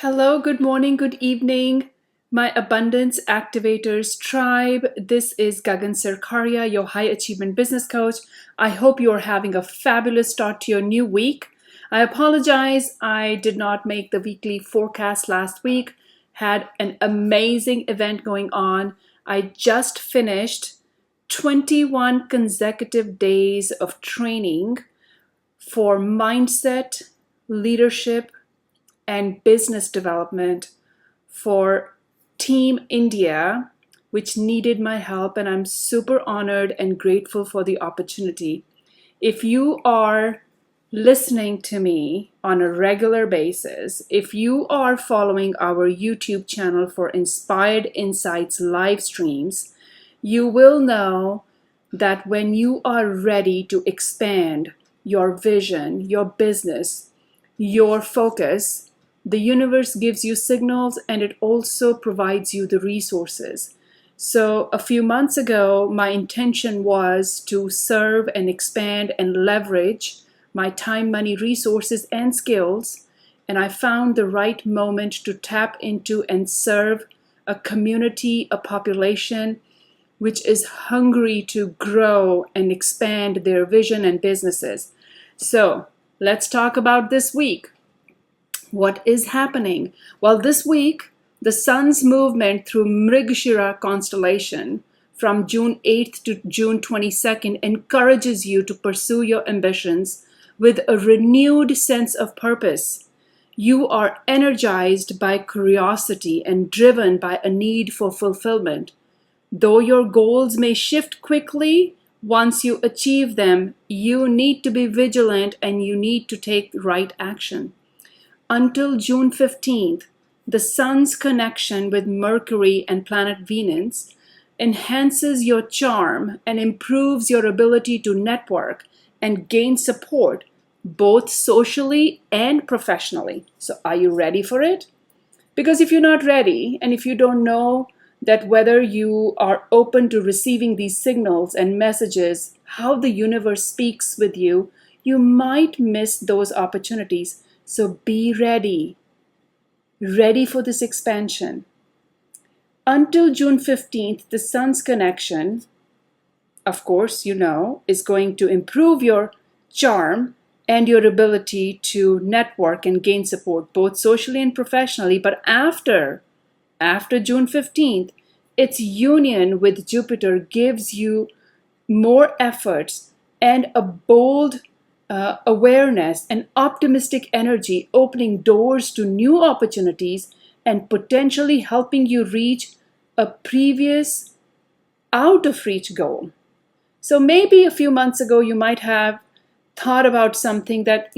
Hello, good morning, good evening, my Abundance Activators tribe. This is Gagan Sarkaria, your high achievement business coach. I hope you are having a fabulous start to your new week. I apologize, I did not make the weekly forecast last week. Had an amazing event going on. I just finished 21 consecutive days of training for mindset, leadership, and business development for Team India, which needed my help, and I'm super honored and grateful for the opportunity. If you are listening to me on a regular basis, if you are following our YouTube channel for Inspired Insights live streams, you will know that when you are ready to expand your vision, your business, your focus, the universe gives you signals and it also provides you the resources. So a few months ago, my intention was to serve and expand and leverage my time, money, resources, and skills. And I found the right moment to tap into and serve a community, a population which is hungry to grow and expand their vision and businesses. So let's talk about this week. What is happening? Well, this week, the sun's movement through Mrigashira constellation from June 8th to June 22nd encourages you to pursue your ambitions with a renewed sense of purpose. You are energized by curiosity and driven by a need for fulfillment. Though your goals may shift quickly, once you achieve them, you need to be vigilant and you need to take right action. Until June 15th, the sun's connection with Mercury and planet Venus enhances your charm and improves your ability to network and gain support both socially and professionally. So are you ready for it? Because if you're not ready and if you don't know that whether you are open to receiving these signals and messages, how the universe speaks with you, you might miss those opportunities. So be ready for this expansion. Until June 15th, the sun's connection, of course, is going to improve your charm and your ability to network and gain support, both socially and professionally. But after June 15th, its union with Jupiter gives you more efforts and a bold awareness and optimistic energy, opening doors to new opportunities and potentially helping you reach a previous out of reach goal. So maybe a few months ago, you might have thought about something that,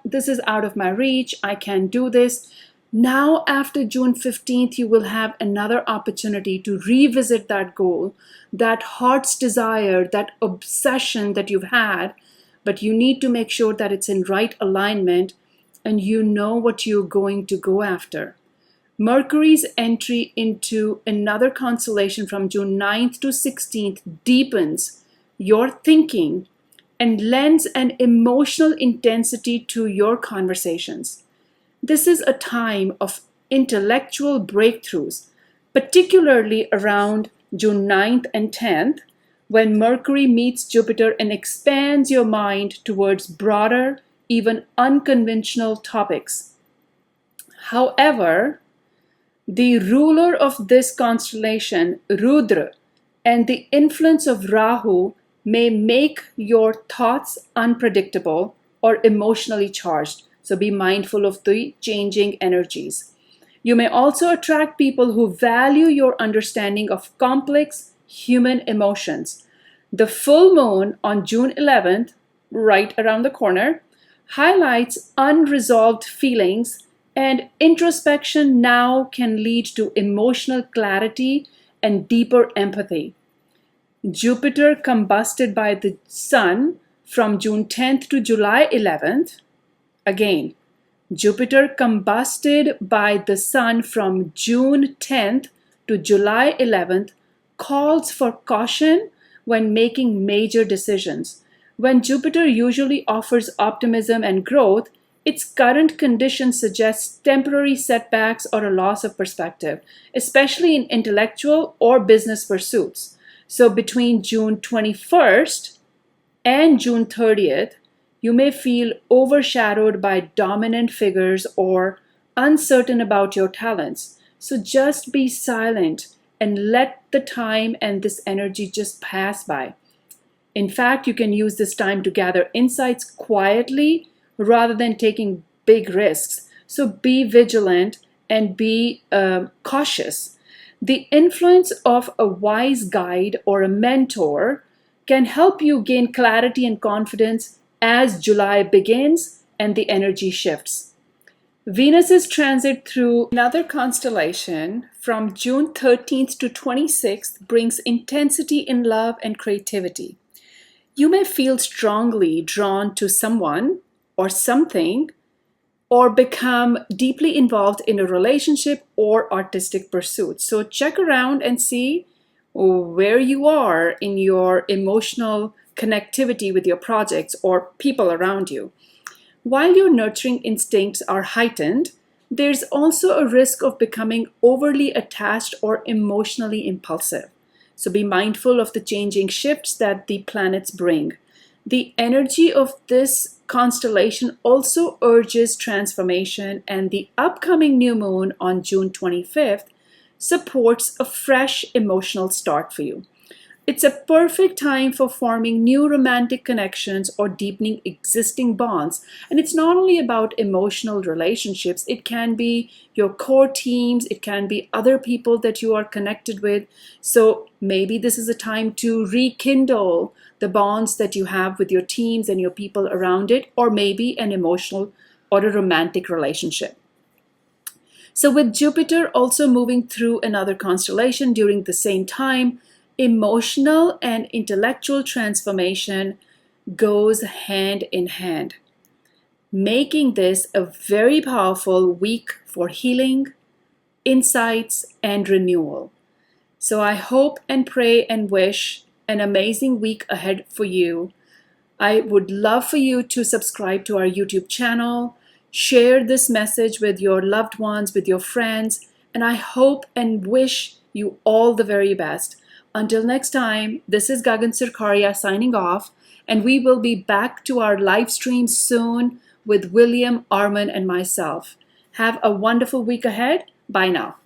this is out of my reach, I can't do this. Now, after June 15th, you will have another opportunity to revisit that goal, that heart's desire, that obsession that you've had, but you need to make sure that it's in right alignment and you know what you're going to go after. Mercury's entry into another constellation from June 9th to 16th deepens your thinking and lends an emotional intensity to your conversations. This is a time of intellectual breakthroughs, particularly around June 9th and 10th, when Mercury meets Jupiter and expands your mind towards broader, even unconventional topics. However, the ruler of this constellation, Rudra, and the influence of Rahu may make your thoughts unpredictable or emotionally charged. So be mindful of the changing energies. You may also attract people who value your understanding of complex human emotions. The full moon on June 11th, right around the corner, highlights unresolved feelings, and introspection now can lead to emotional clarity and deeper empathy. Jupiter combusted by the Sun from June 10th to July 11th. Again, Jupiter combusted by the Sun from June 10th to July 11th calls for caution when making major decisions. When Jupiter usually offers optimism and growth, Its current condition suggests temporary setbacks or a loss of perspective, especially in intellectual or business pursuits. So between June 21st and June 30th, you may feel overshadowed by dominant figures or uncertain about your talents. So just be silent and let the time and this energy just pass by. In fact, you can use this time to gather insights quietly rather than taking big risks. So be vigilant and be cautious. The influence of a wise guide or a mentor can help you gain clarity and confidence as July begins and the energy shifts. Venus's transit through another constellation from June 13th to 26th brings intensity in love and creativity. You may feel strongly drawn to someone or something, or become deeply involved in a relationship or artistic pursuit. So check around and see where you are in your emotional connectivity with your projects or people around you. While your nurturing instincts are heightened, there's also a risk of becoming overly attached or emotionally impulsive. So be mindful of the changing shifts that the planets bring. The energy of this constellation also urges transformation, and the upcoming new moon on June 25th supports a fresh emotional start for you. It's a perfect time for forming new romantic connections or deepening existing bonds. And it's not only about emotional relationships, it can be your core teams, it can be other people that you are connected with. So maybe this is a time to rekindle the bonds that you have with your teams and your people around it, or maybe an emotional or a romantic relationship. So with Jupiter also moving through another constellation during the same time, emotional and intellectual transformation goes hand in hand, making this a very powerful week for healing, insights, and renewal. So I hope and pray and wish an amazing week ahead for you. I would love for you to subscribe to our YouTube channel, share this message with your loved ones, with your friends, and I hope and wish you all the very best. Until next time, this is Gagan Sarkaria signing off, and we will be back to our live stream soon with William, Armin, and myself. Have a wonderful week ahead. Bye now.